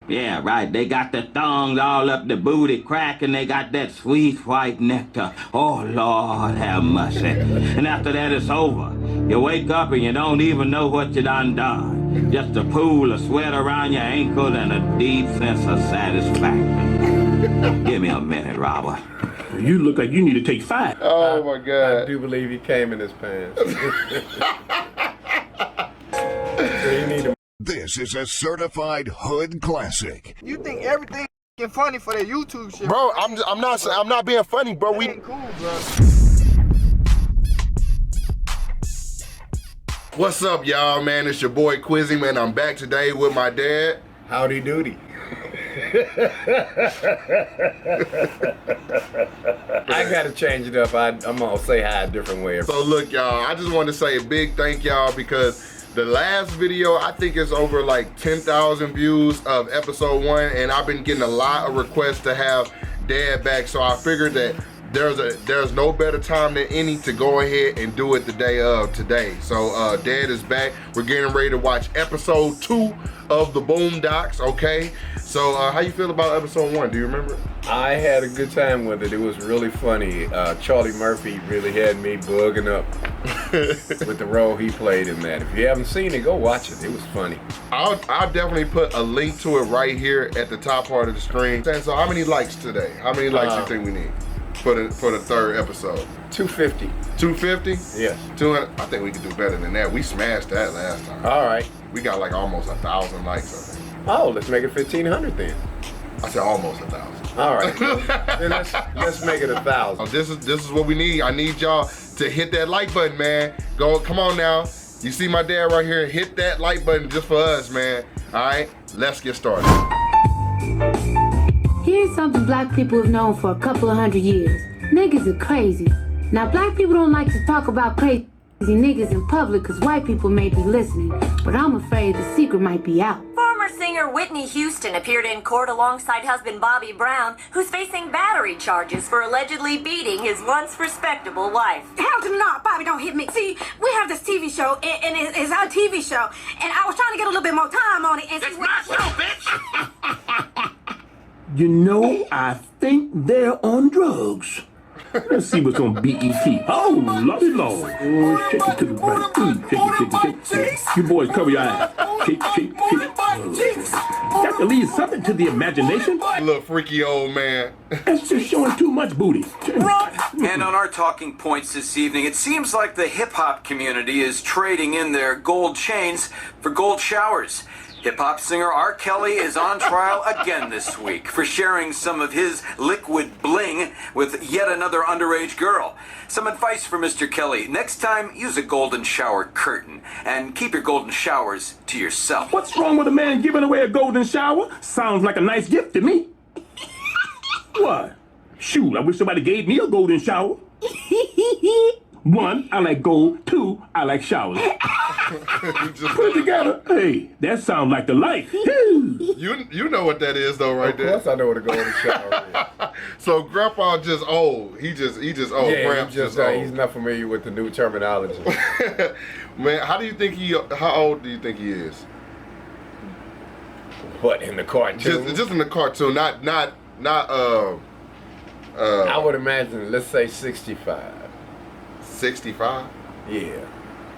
Yeah, right. They got the thongs all up the booty crack and they got that sweet white nectar. Oh, Lord have mercy. And after that, it's over. You wake up and you don't even know what you done. Just a pool of sweat around your ankles and a deep sense of satisfaction. Give me a minute, Robert. You look like you need to take 5. Oh, my God. I do believe he came in his pants. This is a certified hood classic. You think everything funny for that YouTube shit? Bro, I'm not being funny, bro. That ain't cool, bro. What's up, y'all, man? It's your boy Quizzy, man. I'm back today with my dad. Howdy doody. I gotta change it up. I'm gonna say hi a different way. So look, y'all, I just want to say a big thank y'all because the last video, I think it's over like 10,000 views of episode 1, and I've been getting a lot of requests to have Dad back, so I figured that there's no better time than any to go ahead and do it the day of today. So Dad is back. We're getting ready to watch episode 2 of the Boondocks, okay? So how you feel about episode 1? Do you remember? I had a good time with it. It was really funny. Charlie Murphy really had me bugging up with the role he played in that. If you haven't seen it, go watch it. It was funny. I'll definitely put a link to it right here at the top part of the screen. And so how many likes today? How many likes do you think we need for the 3rd episode? 250. 250? Yes. 200. I think we could do better than that. We smashed that last time. All right. We got like almost 1,000 likes, I think. Oh, let's make it 1,500 then. I said almost 1,000. All right. Then let's make it 1,000. Oh, this is what we need. I need y'all to hit that like button, man. Come on now. You see my dad right here. Hit that like button just for us, man. All right, let's get started. Here's something black people have known for a couple of 100 years. Niggas are crazy. Now, black people don't like to talk about crazy niggas in public because white people may be listening, but I'm afraid the secret might be out. Former singer Whitney Houston appeared in court alongside husband Bobby Brown, who's facing battery charges for allegedly beating his once respectable wife. Hell to not, Bobby, don't hit me. See, we have this TV show, and it's our TV show, and I was trying to get a little bit more time on it. And It's my show, bitch! You know, I think they're on drugs. Let's see what's on BET. Oh, lordy lord. Oh, shake it to the right. Shake it. You boys cover your eyes. Shake. Got to leave something to the imagination. Little freaky old man. That's just showing too much booty. And on our talking points this evening, it seems like the hip-hop community is trading in their gold chains for gold showers. Hip-hop singer R. Kelly is on trial again this week for sharing some of his liquid bling with yet another underage girl. Some advice for Mr. Kelly: next time, use a golden shower curtain and keep your golden showers to yourself. What's wrong with a man giving away a golden shower? Sounds like a nice gift to me. What? Shoot, I wish somebody gave me a golden shower. 1, I like gold. 2, I like showers. Put it together. Hey, that sounds like the life. You know what that is though, right there. Of course I know what a golden shower is. So Grandpa just old. He just old. Yeah, Gramps just old. he's not familiar with the new terminology. Man, how old do you think he is? What, in the cartoon? Just in the cartoon, not I would imagine, let's say 65. 65? Yeah.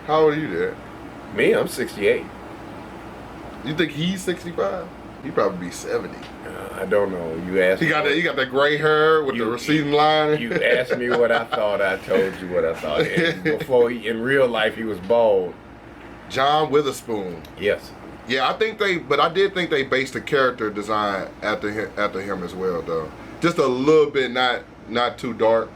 How old are you there? Me, I'm 68. You think he's 65? He'd probably be 70. I don't know. You asked He got that gray hair with the receding line. You asked me what I thought, I told you what I thought. And before in real life, he was bald. John Witherspoon. Yes. Yeah, I did think they based the character design after him as well, though. Just a little bit, not too dark.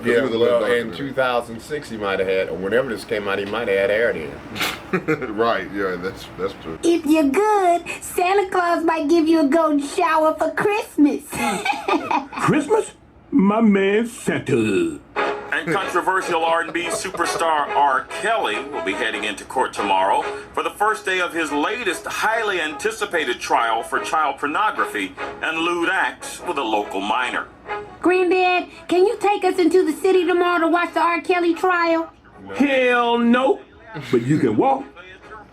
Yeah, well, in 2006 he might have had, or whenever this came out, he might have had hair then. Right, yeah, that's true. If you're good, Santa Claus might give you a golden shower for Christmas. Christmas? My man Santa. And controversial R&B superstar R. Kelly will be heading into court tomorrow for the first day of his latest highly anticipated trial for child pornography and lewd acts with a local minor. Granddad, can you take us into the city tomorrow to watch the R. Kelly trial? Hell no. But you can walk.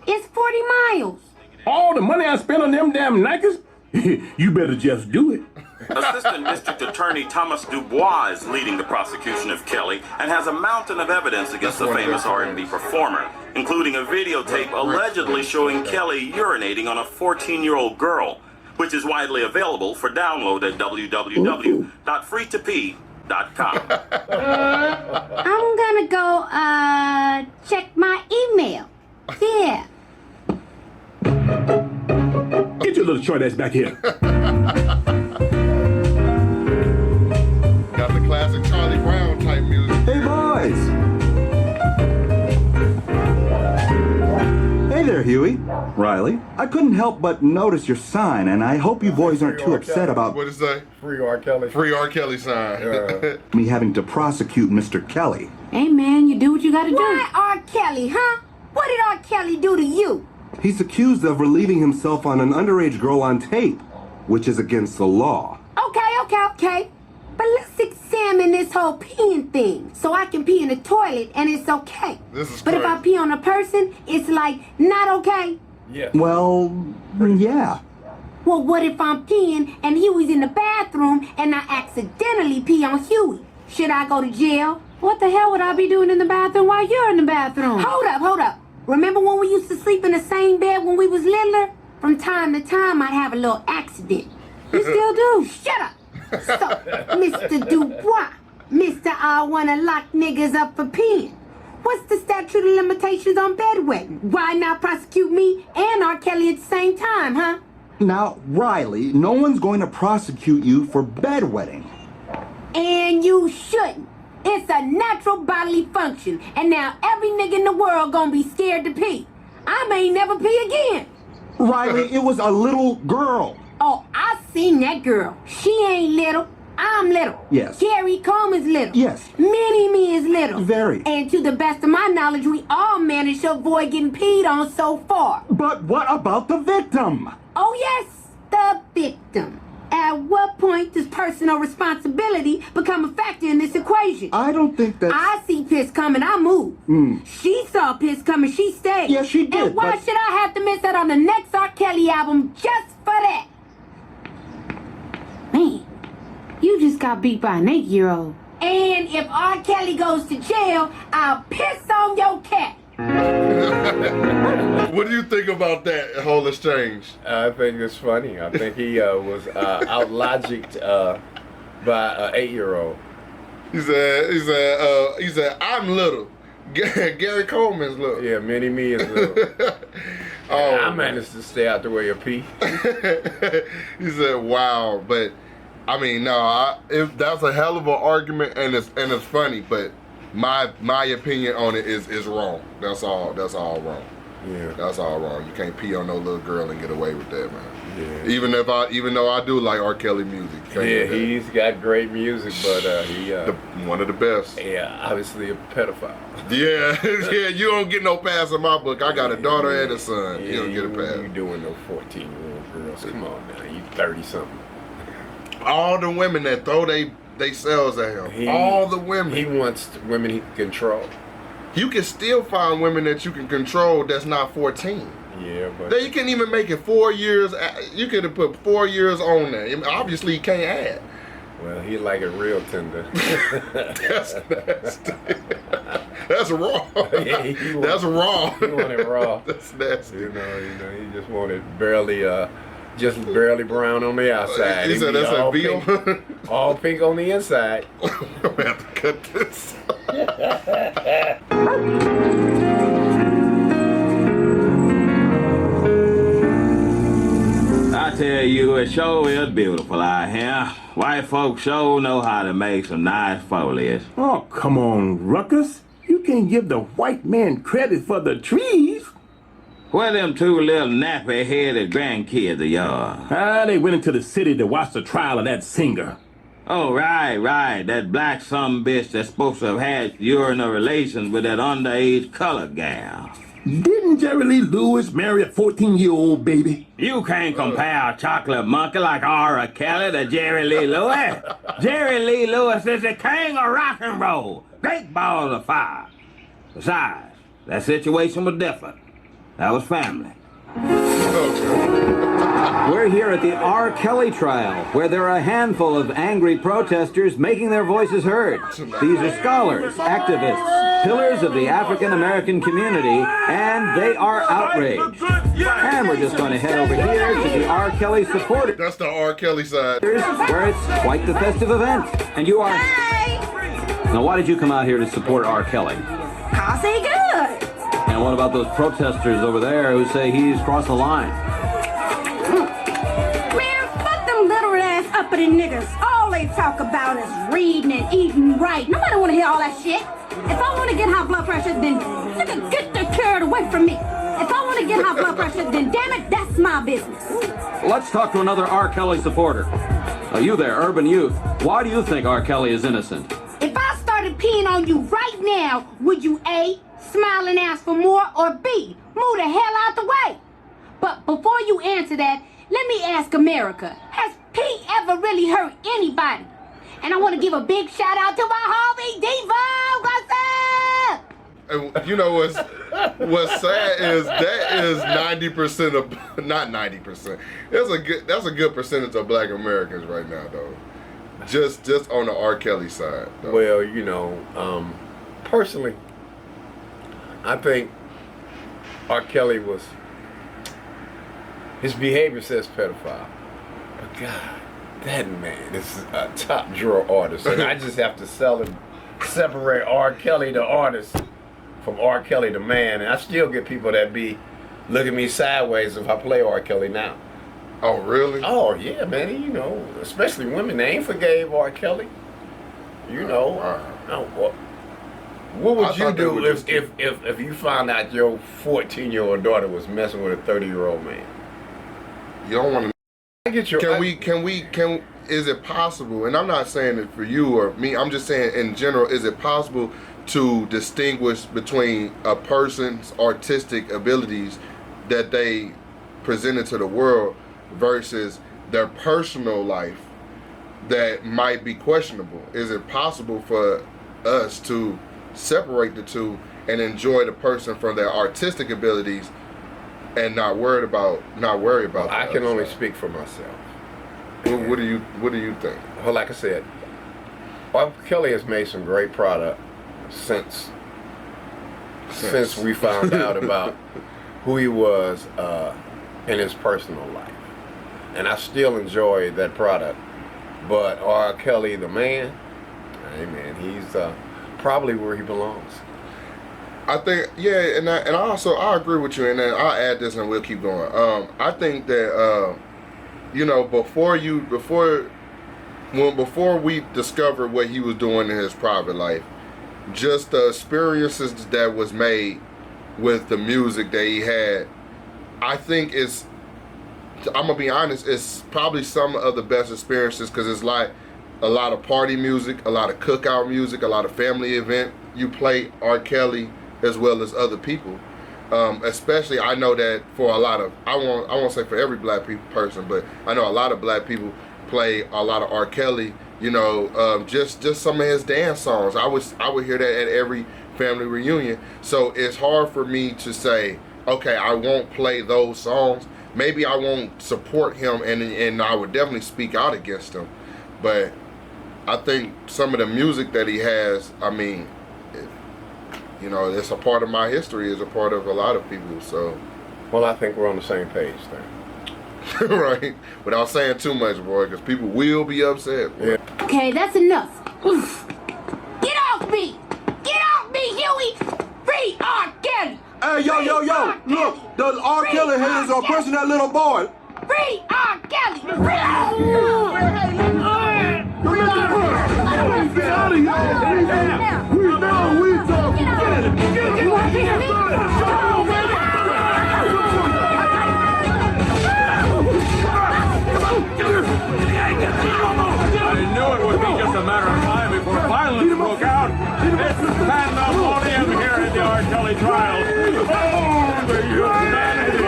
It's 40 miles. All the money I spent on them damn Nikes, You better just do it. Assistant District Attorney Thomas Dubois is leading the prosecution of Kelly and has a mountain of evidence against the famous R&B performer, including a videotape allegedly showing Kelly urinating on a 14-year-old girl, which is widely available for download at www.freetopee.com. I'm gonna go, check my email. Yeah. Get your little short ass back here. Got the classic Charlie Brown type music. Hey, boys. Hey there, Huey. Riley. I couldn't help but notice your sign, and I hope you boys aren't too upset about... What does it say? Free R. Kelly. Free R. Kelly sign. me having to prosecute Mr. Kelly. Hey, man, you do what you gotta do. Why R. Kelly, huh? What did R. Kelly do to you? He's accused of relieving himself on an underage girl on tape, which is against the law. Okay. But let's examine this whole peeing thing. So I can pee in the toilet and it's okay. This is But if I pee on a person, it's like not okay? Yeah. Well, yeah. Well, what if I'm peeing and Huey's in the bathroom and I accidentally pee on Huey? Should I go to jail? What the hell would I be doing in the bathroom while you're in the bathroom? Hold up. Remember when we used to sleep in the same bed when we was littler? From time to time, I'd have a little accident. You still do. Shut up. So, Mr. Dubois, Mr. I wanna lock niggas up for peeing. What's the statute of limitations on bedwetting? Why not prosecute me and R. Kelly at the same time, huh? Now, Riley, no one's going to prosecute you for bedwetting. And you shouldn't. It's a natural bodily function, and now every nigga in the world gonna be scared to pee. I may never pee again. Riley, it was a little girl. Oh, I seen that girl. She ain't little. I'm little. Yes. Gary Coleman's little. Yes. Mini-Me is little. Very. And to the best of my knowledge, we all managed to avoid getting peed on so far. But what about the victim? Oh yes, the victim. At what point does personal responsibility become a factor in this equation? I don't think that... I see piss coming, I move. She saw piss coming, she stayed. Yeah, she did, And why should I have to miss out on the next R. Kelly album just for that? Man, you just got beat by an 8-year-old. And if R. Kelly goes to jail, I'll piss on your cat. What do you think about that whole exchange? I think it's funny. I think he was out-logicked by an 8-year-old. He said, I'm little. Gary Coleman's little. Yeah, Mini-Me is little. I managed to stay out the way of pee. He said, wow. But, I mean, no, that's a hell of an argument, and it's funny, but my opinion on it is wrong. That's all wrong. Yeah. That's all wrong. You can't pee on no little girl and get away with that, man. Yeah. Even though I do like R. Kelly music. Yeah, he's got great music, but he one of the best. Yeah, obviously a pedophile. Yeah, yeah. You don't get no pass in my book. I got a daughter and a son. Yeah, you don't get a pass. You doing no 14-year-old girls? Come on now, you 30-something. All the women that throw they selves at him. All the women. He wants women he can control. You can still find women that you can control that's not 14. Yeah, but you can't even make it 4 years. You could have put 4 years on there. Obviously, you can't add. Well, he like it real tender. That's nasty. That's raw. Yeah, that's raw. He wanted raw. That's nasty. You know, he just wanted barely brown on the outside. He said that's a veal. All pink on the inside. I'm gonna have to cut this. I tell you, it sure is beautiful out here. White folks sure know how to make some nice foliage. Oh, come on, Ruckus. You can't give the white man credit for the trees. Where them two little nappy-headed grandkids of yours? They went into the city to watch the trial of that singer. Oh, right. That black sumbitch that's supposed to have had urinal relations with that underage colored gal. Didn't Jerry Lee Lewis marry a 14-year-old baby? You can't compare a chocolate monkey like R. Kelly to Jerry Lee Lewis. Jerry Lee Lewis is the king of rock and roll. Great balls of fire. Besides, that situation was different. That was family. Okay. We're here at the R. Kelly trial, where there are a handful of angry protesters making their voices heard. These are scholars, activists, pillars of the African American community, and they are outraged. And we're just going to head over here to the R. Kelly supporters. That's the R. Kelly side. Where it's quite the festive event. And you are... Now, why did you come out here to support R. Kelly? Cause he good. And what about those protesters over there who say he's crossed the line? Man, fuck them little ass uppity niggas. All they talk about is reading and eating right. Nobody want to hear all that shit. If I want to get high blood pressure, then nigga, get the carrot away from me. If I want to get high blood pressure, then damn it, that's my business. Let's talk to another R. Kelly supporter. You there, urban youth. Why do you think R. Kelly is innocent? If I started peeing on you right now, would you A, smile and ask for more, or B, move the hell out the way? But before you answer that, let me ask America, has pee ever really hurt anybody? And I want to give a big shout out to my homie, Devo. What's up? And you know what's sad is that is 90% of, not 90%. That's a good percentage of Black Americans right now, though. Just on the R. Kelly side. Though. Well, you know, personally, I think R. Kelly his behavior says pedophile. But God, that man is a top drawer artist, and I just have to separate R. Kelly the artist from R. Kelly the man, and I still get people that be look at me sideways if I play R. Kelly now. Oh, really? Oh, yeah, man. You know, especially women, they ain't forgave R. Kelly. You know, what would you do if you found out your 14-year-old daughter was messing with a 30-year-old man? You don't want to. I get your. Is it possible? And I'm not saying it for you or me. I'm just saying in general. Is it possible to distinguish between a person's artistic abilities that they presented to the world versus their personal life that might be questionable? Is it possible for us to separate the two and enjoy the person from their artistic abilities and not worry about I can only speak for myself. What do you think? Well, like I said, R. Kelly has made some great product since we found out about who he was in his personal life. And I still enjoy that product. But R. Kelly, the man, hey man, he's probably where he belongs. I think, yeah, and I agree with you, and then I'll add this and we'll keep going. I think that you know, before we discovered what he was doing in his private life, just the experiences that was made with the music that he had, I think I'm gonna be honest, it's probably some of the best experiences because it's like a lot of party music, a lot of cookout music, a lot of family event. You play R. Kelly as well as other people. Especially, I know that for a lot of, I won't say for every Black person, but I know a lot of Black people play a lot of R. Kelly. You know, just some of his dance songs. I would hear that at every family reunion. So it's hard for me to say, okay, I won't play those songs. Maybe I won't support him, and I would definitely speak out against him. But I think some of the music that he has, I mean, you know, it's a part of my history, it's a part of a lot of people, so. Well, I think we're on the same page there. Right? Without saying too much, boy, because people will be upset. Boy. Yeah. Okay, that's enough. Get off me! Get off me, Huey! Free R. Kelly! Hey, yo! Look, the R. Kelly haters are pressing that little boy. Free R. Kelly! Free Get out of here! We talking. I knew it would be just a matter of time before violence broke out. It's pandemonium here at the R. Kelly trial. Oh, the humanity!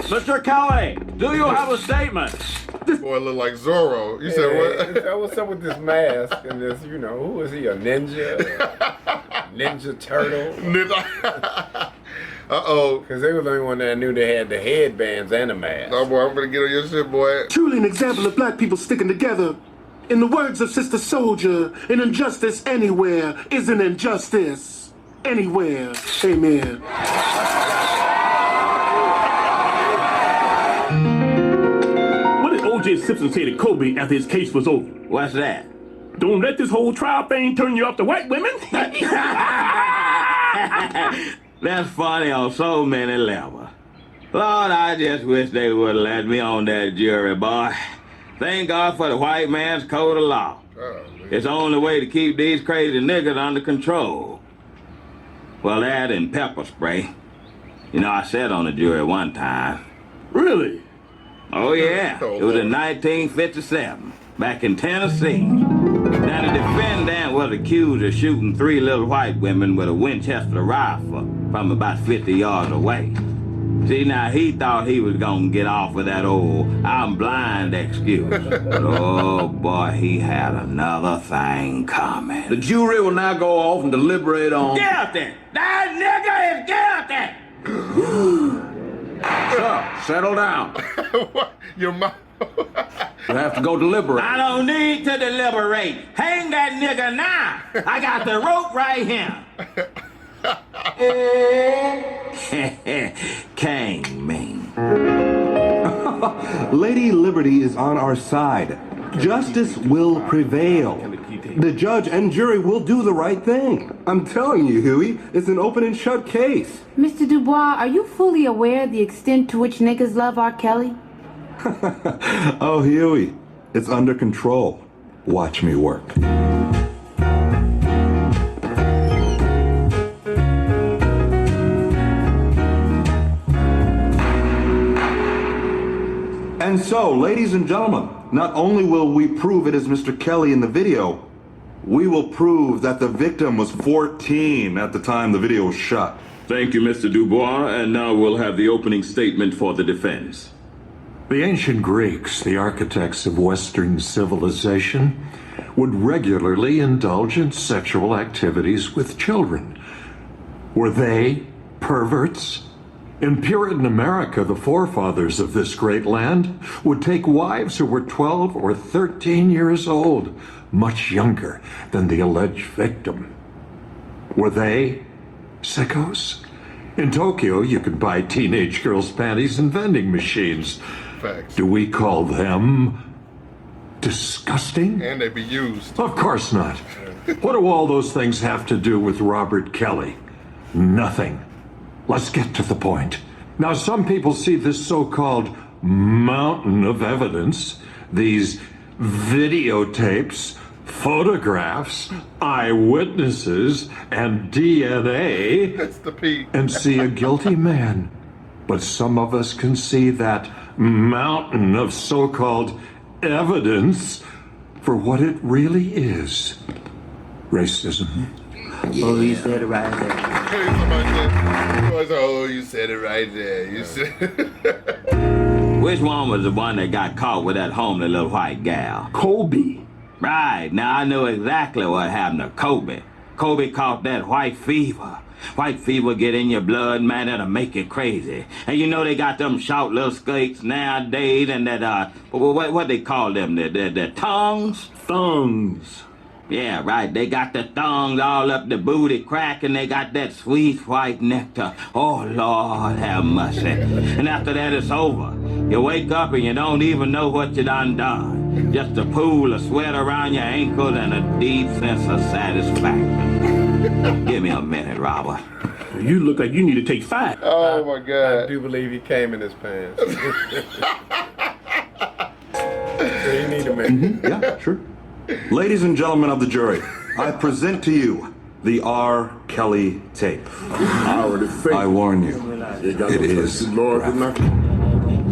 Mr. Kelly, do you have a statement? This boy look like Zorro. You said what? What's up with this mask and this, who is he, a ninja? Ninja turtle? Uh-oh. Because they were the only one that knew they had the headbands and the mask. Oh, boy, I'm gonna get on your shit, boy. Truly an example of black people sticking together. In the words of Sister Soldier, an injustice anywhere is an injustice. Anywhere. Amen. What did O.J. Simpson say to Kobe after his case was over? What's that? Don't let this whole trial thing turn you off to white women. That's funny on so many levels. Lord, I just wish they would have let me on that jury, boy. Thank God for the white man's code of law. It's the only way to keep these crazy niggas under control. Well, that and pepper spray. I sat on the jury one time. Really? Oh, yeah. It was in 1957, back in Tennessee. Now, the defendant was accused of shooting 3 little white women with a Winchester rifle from about 50 yards away. See, now, he thought he was gonna get off with that old I'm blind excuse. But, oh, boy, he had another thing coming. The jury will now go off and deliberate on... Guilty! That nigga is guilty! Sir, settle down. What? Your mouth? You have to go deliberate. I don't need to deliberate. Hang that nigga now. I got the rope right here. King Ming. Lady Liberty is on our side. Justice will prevail. The judge and jury will do the right thing. I'm telling you, Huey, it's an open and shut case. Mr. Dubois, are you fully aware of the extent to which niggas love R. Kelly? Oh, Huey, it's under control. Watch me work. And so, ladies and gentlemen, not only will we prove it is Mr. Kelly in the video, we will prove that the victim was 14 at the time the video was shot. Thank you, Mr. Dubois, and now we'll have the opening statement for the defense. The ancient Greeks, the architects of Western civilization, would regularly indulge in sexual activities with children. Were they perverts? In Puritan America, the forefathers of this great land would take wives who were 12 or 13 years old, much younger than the alleged victim. Were they sickos? In Tokyo, you could buy teenage girls' panties in vending machines. Facts. Do we call them disgusting? And they be used. Of course not. What do all those things have to do with Robert Kelly? Nothing. Let's get to the point. Now, some people see this so-called mountain of evidence, these videotapes, photographs, eyewitnesses, and DNA, That's the P. and see a guilty man. But some of us can see that mountain of so-called evidence for what it really is. Racism. Oh, you said it right there. Oh, you said it right there. You said. Which one was the one that got caught with that homely little white gal? Kobe. Right, now I know exactly what happened to Kobe. Kobe caught that white fever. White fever get in your blood, man, that'll make you crazy. And you know they got them short little skates nowadays and that, what they call them, the tongues? Thongs. Yeah, right, they got the thongs all up the booty crack and they got that sweet white nectar. Oh, Lord have mercy. And after that it's over. You wake up and you don't even know what you done. Just a pool of sweat around your ankles and a deep sense of satisfaction. Give me a minute, Robert. You look like you need to take 5. Oh, my God. I do believe he came in his pants. So you need to make Yeah, sure. Ladies and gentlemen of the jury, I present to you the R. Kelly tape. I already think. I warn you, it is graphic.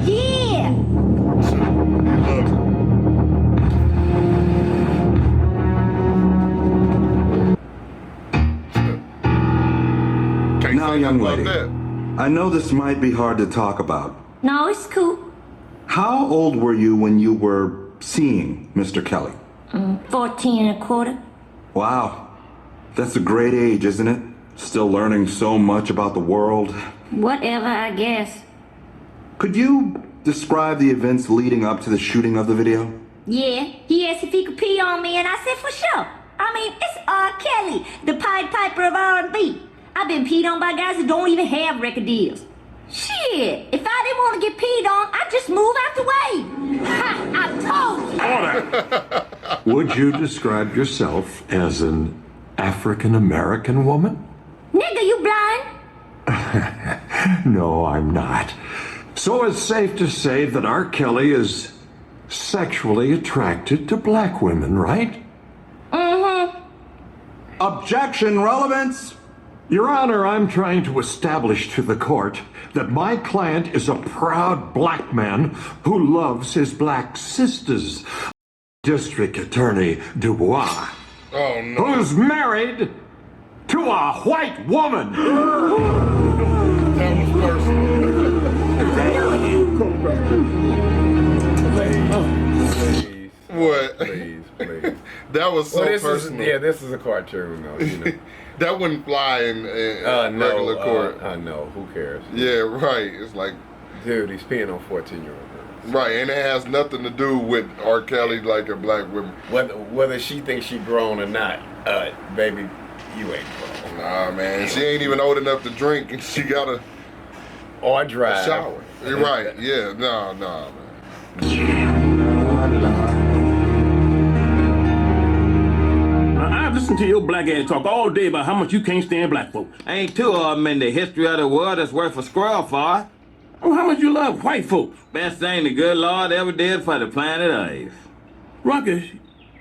Yeah! Now, young lady, I know this might be hard to talk about, No, it's cool. How old were you when you were seeing Mr. Kelly? 14 and a quarter. Wow. That's a great age, isn't it? Still learning so much about the world. Whatever, I guess. Could you describe the events leading up to the shooting of the video? Yeah, he asked if he could pee on me, and I said for sure. I mean, it's R. Kelly, the Pied Piper of R&B. I've been peed on by guys who don't even have record deals. Shit, if I didn't want to get peed on, I'd just move out the way. Ha, I told you. Would you describe yourself as an African-American woman? Nigga, you blind? No, I'm not. So it's safe to say that R. Kelly is sexually attracted to black women, right? Mm-hmm. Objection, relevance. Your Honor, I'm trying to establish to the court that my client is a proud black man who loves his black sisters. District Attorney Dubois, who's married to a white woman. That was personal. What? Please. That was so personal. This is a cartoon, though. You know. That wouldn't fly in regular court. I know. Who cares? Yeah, right. It's like, dude, he's peeing on 14-year-old girls. Right, and it has nothing to do with R. Kelly like a black woman. Whether she thinks she grown or not, baby, you ain't grown. Nah, man, she ain't even old enough to drink, and she gotta or drive. Shower. You're right. Yeah. Nah, man. I've listened to your black ass talk all day about how much you can't stand black folks. Ain't two of them in the history of the world that's worth a squirrel for. Oh, how much you love white folks? Best thing the good Lord ever did for the planet Earth. Ruckus,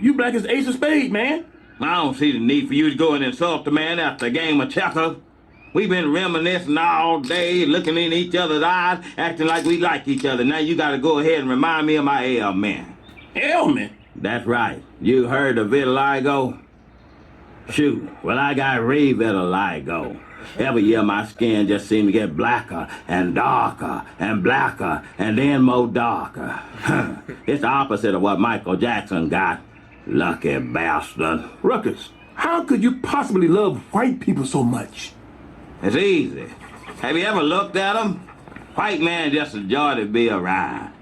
you black as ace of spades, man. I don't see the need for you to go and insult the man after a game of checkers. We've been reminiscing all day, looking in each other's eyes, acting like we like each other. Now you gotta go ahead and remind me of my ailment. Ailment? That's right. You heard of vitiligo? Shoot, well, I got re-vitiligo. Every year my skin just seems to get blacker and darker and blacker and then more darker. It's the opposite of what Michael Jackson got. Lucky bastard. Ruckus, how could you possibly love white people so much? It's easy. Have you ever looked at them? White man just a joy to be around.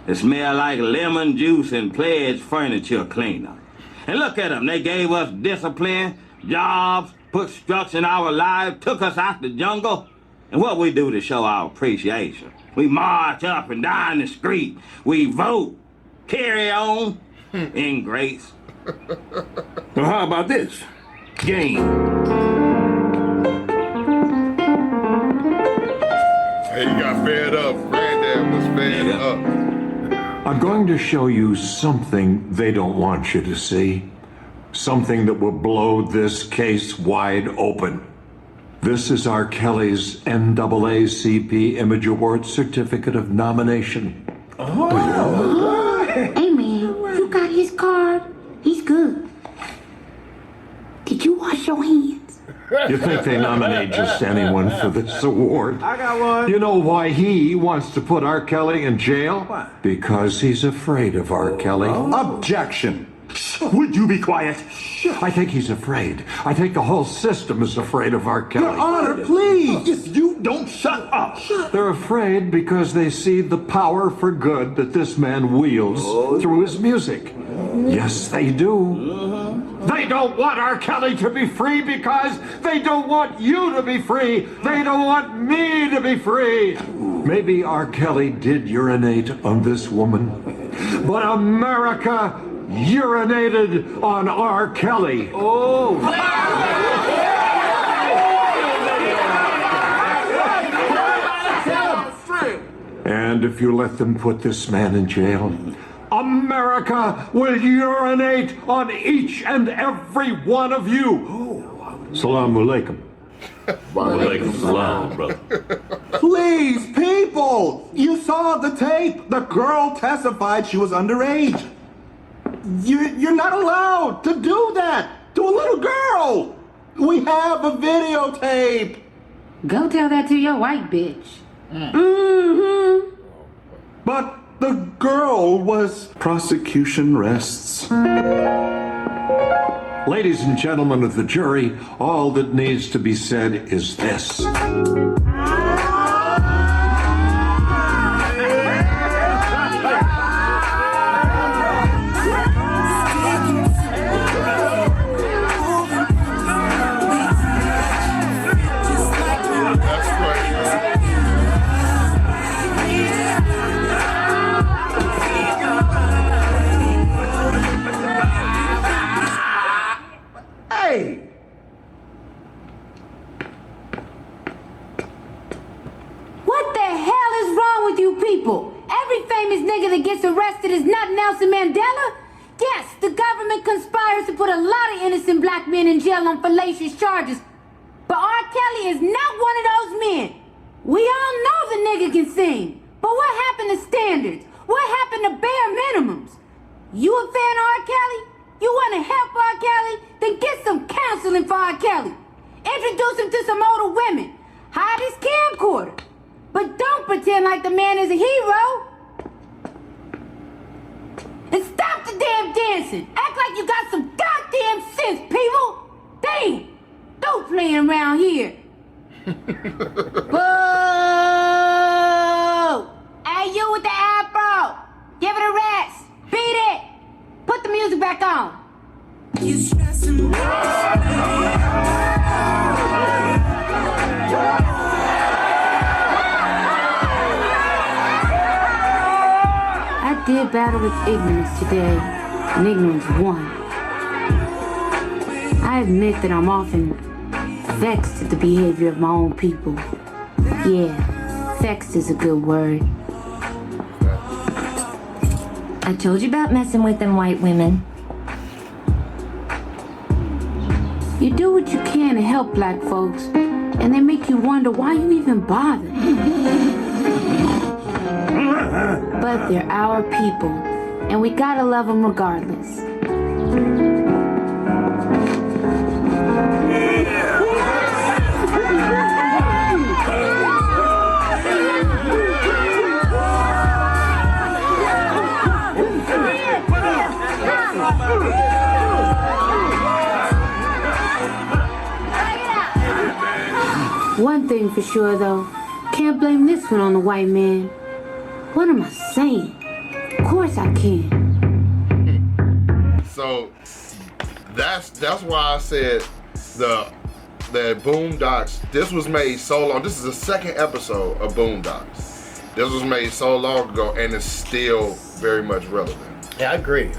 They smell like lemon juice and pledge furniture cleaner. And look at them. They gave us discipline, jobs, put structure in our lives, took us out the jungle. And what we do to show our appreciation? We march up and down the street. We vote. Carry on. Ingrates. Well, how about this? Game. Hey, you got fed up. Granddad was fed up. I'm going to show you something they don't want you to see. Something that will blow this case wide open. This is R. Kelly's NAACP Image Award Certificate of Nomination. Oh. Hey, man, you got his card? He's good. Did you wash your hands? You think they nominate just anyone for this award? I got one. You know why he wants to put R. Kelly in jail? Why? Because he's afraid of R. Kelly. Objection. Would you be quiet? I think he's afraid. I think the whole system is afraid of R. Kelly. Your Honor, please. If you don't shut up. They're afraid because they see the power for good that this man wields through his music. Yes, they do. They don't want R. Kelly to be free because they don't want you to be free. They don't want me to be free. Maybe R. Kelly did urinate on this woman, but America urinated on R. Kelly. Oh. And if you let them put this man in jail, America will urinate on each and every one of you. Salaam alaikum. Walaikum salam, brother. Please, people. You saw the tape. The girl testified she was underage. You're not allowed to do that to a little girl. We have a videotape. Go tell that to your white bitch. Mm-hmm. but the girl was... Prosecution rests. Ladies and gentlemen of the jury, all that needs to be said is this. Hey! What the hell is wrong with you people? Every famous nigga that gets arrested is not Nelson Mandela? Yes, the government conspires to put a lot of innocent black men in jail on fallacious charges. But R. Kelly is not one of those men. We all know the nigga can sing. But what happened to standards? What happened to bare minimums? You a fan of R. Kelly? You want to help R. Kelly? Then get some counseling for R. Kelly. Introduce him to some older women. Hide his camcorder. But don't pretend like the man is a hero. And stop the damn dancing. Act like you got some goddamn sense, people. Damn. Don't play around here. Boo! Hey, you with the afro. Give it a rest. Beat it. Put the music back on. You stressing I did battle with ignorance today, and ignorance won. I admit that I'm often vexed at the behavior of my own people. Yeah, vexed is a good word. I told you about messing with them white women. You do what you can to help black folks, and they make you wonder why you even bother. But they're our people, and we gotta love them regardless. One thing for sure, though, can't blame this one on the white man. What am I saying? Of course I can. So that's why I said the Boondocks. This was made so long. This is the second episode of Boondocks. This was made so long ago, and it's still very much relevant. Yeah, I agree.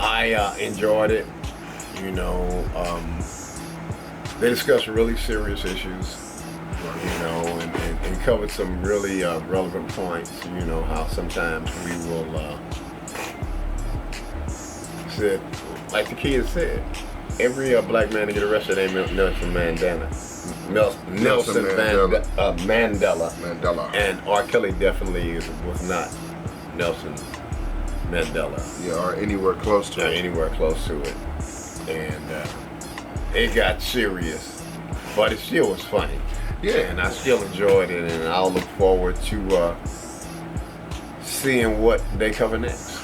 I enjoyed it. You know, they discussed really serious issues. You know, and covered some really relevant points. You know, how sometimes we will said, like the kids said, every black man to get arrested ain't Nelson Mandela. Nelson Mandela. And R. Kelly definitely was not Nelson Mandela. Yeah, or anywhere close to it. Anywhere close to it. And it got serious, but it still was funny. Yeah, and I still enjoyed it, and I'll look forward to seeing what they cover next.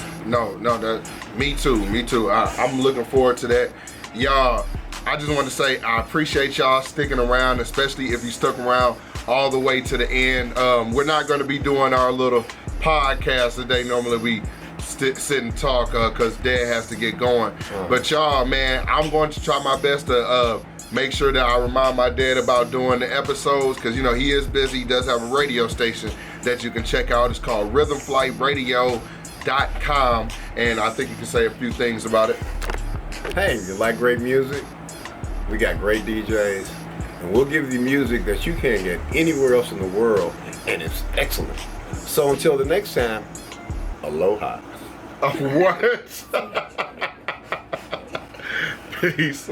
Me too. I'm looking forward to that. Y'all, I just want to say I appreciate y'all sticking around, especially if you stuck around all the way to the end. We're not going to be doing our little podcast today. Normally we sit and talk because Dad has to get going. But y'all, man, I'm going to try my best to make sure that I remind my dad about doing the episodes because, you know, he is busy. He does have a radio station that you can check out. It's called rhythmflightradio.com, and I think you can say a few things about it. Hey, if you like great music, we got great DJs, and we'll give you music that you can't get anywhere else in the world, and it's excellent. So until the next time, aloha. What? Peace.